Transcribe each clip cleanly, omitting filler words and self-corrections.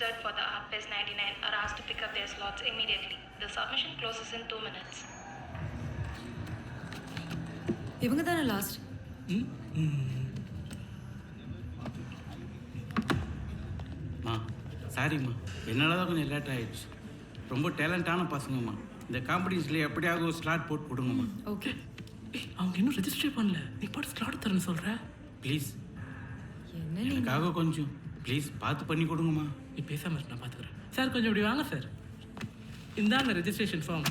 registered for the ArtFest 99 are asked to pick up their slots immediately. The submission closes in 2 minutes. இவங்க தானே last? சாரிம்மா, என்னால் தான் கொஞ்சம் லேட் ஆகிடுச்சு. ரொம்ப டேலண்டான பசங்கம்மா. இந்த காம்படிஷனில் எப்படியாவது ஒரு ஸ்லாட் போட்டு கொடுங்கம்மா. ஓகே. அவங்க இன்னும் ரெஜிஸ்டர் பண்ணல, நீ பாட்டு ஸ்லாட் தரேன்னு சொல்கிற. ப்ளீஸ் என்ன எனக்காக கொஞ்சம் ப்ளீஸ் பார்த்து பண்ணி கொடுங்கம்மா. நீ பேசாமல் நான் பார்த்துக்கிறேன். சார் கொஞ்சம் இப்படி வாங்க சார். இந்தாங்க ரெஜிஸ்ட்ரேஷன் ஃபார்ம்.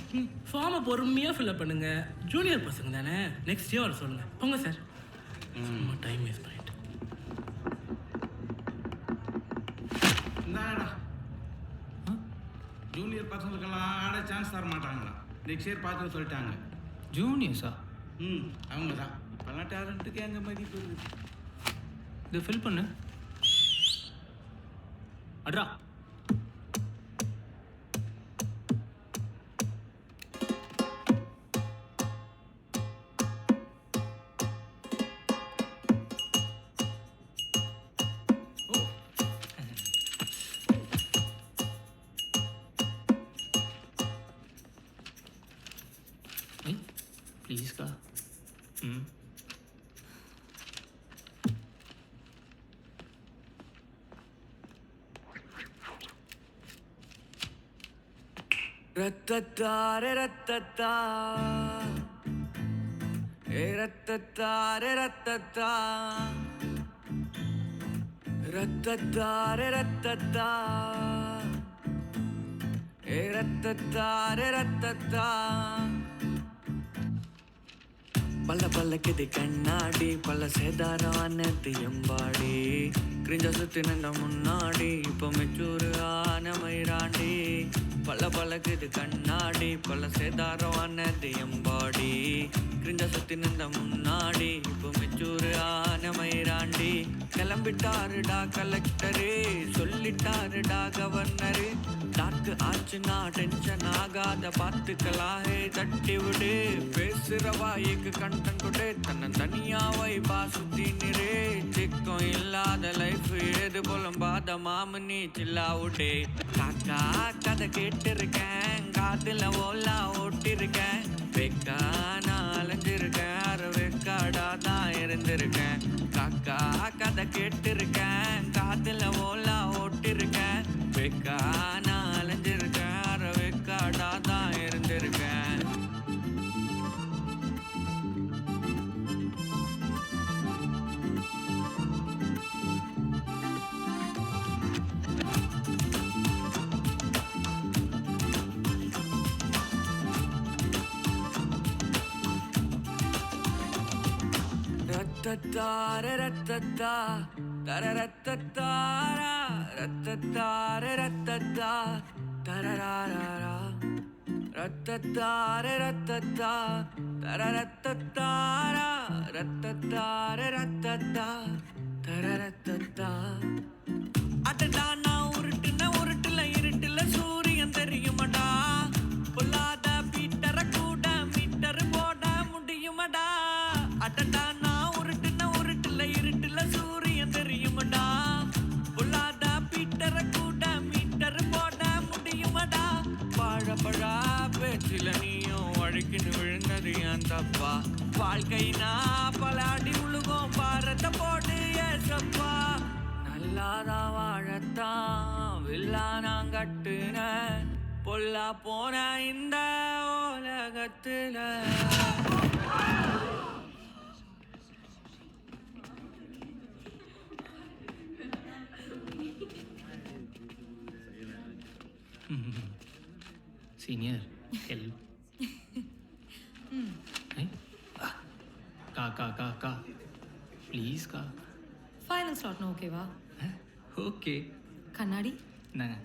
ஃபார்மை பொறுமையாக ஃபில்அப் பண்ணுங்க. ஜூனியர் பசங்க தானே, நெக்ஸ்ட் டே வர சொல்லுங்க. போங்க சார். சும்மா டைம் வேஸ்ட் பண்ணிட்டு. இந்தாடா, ஜூனியர் பசங்களுக்கெல்லாம் ஆட சான்ஸ் தர மாட்டாங்களா? நெக்ஸ்ட் இயர் பார்த்து சொல்லிட்டாங்க. ஜூனியர்ஸா? அவங்க தான். இப்போல்லாம் டேலண்ட்டுக்கு எங்கே மதிப்பு இருக்குது? இது ஃபில் பண்ணு. அட்ரா. ப்ளீஸ்க்கா. ரத்தத்தாரே ரத்தத்தா, ஏ ரத்தத்தாரே ரத்தத்தா, ரத்தத்தாரே ரத்தத்தா, ஏ ரத்தத்தாரே ரத்தத்தா. பல்ல பல்லக்குது கண்ணாடி, பல்ல சேதாரானது எம்பாடி, கிரிஞ்ச சுத்தி நின்ற முன்னாடி, இப்போ மெச்சூரு ஆன மயிராண்டி. பல்ல பல்லக்குது கண்ணாடி, பல்ல சேதாரானது எம்பாடி, கிரிஞ்ச சுத்தி நின்ற முன்னாடி, இப்போ மெச்சூரு ஆன மயிராண்டி. கிளம்பிட்டாருடா கலெக்டரு, சொல்லிட்டாருடா கவர்னரு, டாக்கு ஆச்சுன்னா டென்ஷன் ஆகாத பார்த்துக்கலாஹே தட்டி விடு. பேசுற வாய்க்கு கண்டன் கொடு, தன்னை தனியா வைபா சுத்தி நிறே. சிக்கம் இல்லாத லைஃப் ஏது புலம்பாத மாமனி சில்லா விடு. காக்கா கதை கேட்டிருக்கேன், காதுல ஓலா ஓட்டிருக்கேன், வெக்கா நான் அலைஞ்சிருக்கேன், அரை வெக்காடா தான் இருந்திருக்கேன். காக்கா கதை கேட்டிருக்கேன், காதுல ஓலா ஓட்டிருக்கேன், வெக்கா நான் அலைஞ்சிருக்கேன், அரை வெக்காடா தான் இருந்திருக்கேன். ரத்தத்தாரே ரத்தத்தா, தர ரத்தத்தாரா, ரத்தத்தாரே ரத்தத்தா, தரராரா. ரத்தத்தாரே ரத்தத்தா, தர ரத்தத்தாரா, ரத்தத்தாரே ரத்தத்தா, தர ரத்தத்தா. அடடா நான் உருட்டுல இருட்டுல சூரியன் தெரியுமடா, பொல்லாத பீட்டர கூட மீட்டர் போட முடியுமடா. அடடா நான் உருட்டுல இருட்டுல சூரியன் தெரியுமடா, பொல்லாத பீட்டர கூட மீட்டர் போட முடியுமடா. வாழப்பழா பேச்சில நீயும் வழுக்கின்னு விழுந்தது ஏன் தப்பா? வாழ்க்கைனா பல அடி உழுகும், பாரத போடு ஏசப்பா. நல்லாதான் வாழத்தான் வில்லா நான் கட்டுன, பொல்லா போன இந்த உலகத்துல. Senior help. கா கா கா கா ப்ளீஸ்க்கா. ஃபைனல் ஸ்லாட்னா ஓகேவா? ஓகே. கண்ணாடி என்னங்க?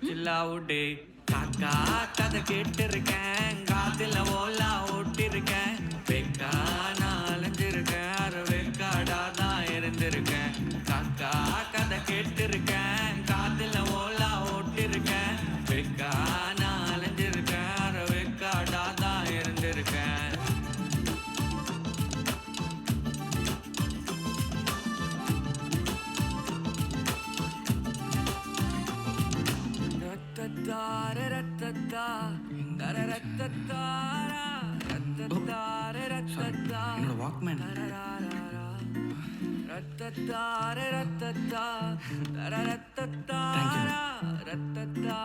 சில்லாவுடே. காக்கா கதை கேட்டிருக்கேன், காதுல ஓலா ஓட்டிருக்கேன், வெக்கா நான் அலைஞ்சிருக்கேன், அரை வெக்காடா தான் இருந்திருக்கேன். காக்கா கதை கேட்டிருக்கேன், காதுல ஓலா ஓட்டிருக்கேன், வெக்கா நான் அலைஞ்சிருக்கேன், அரை வெக்காடா தான் இருந்திருக்கேன். ரத்தத்தாரே ரத்தத்தா தர ரத்தத்தாரா ரத்தத்தாரே ரத்தத்தா என்னோட வாக்மேன். ரத்தத்தாரே ரத்தத்தா தர ரத்தத்தாரா ரத்தத்தா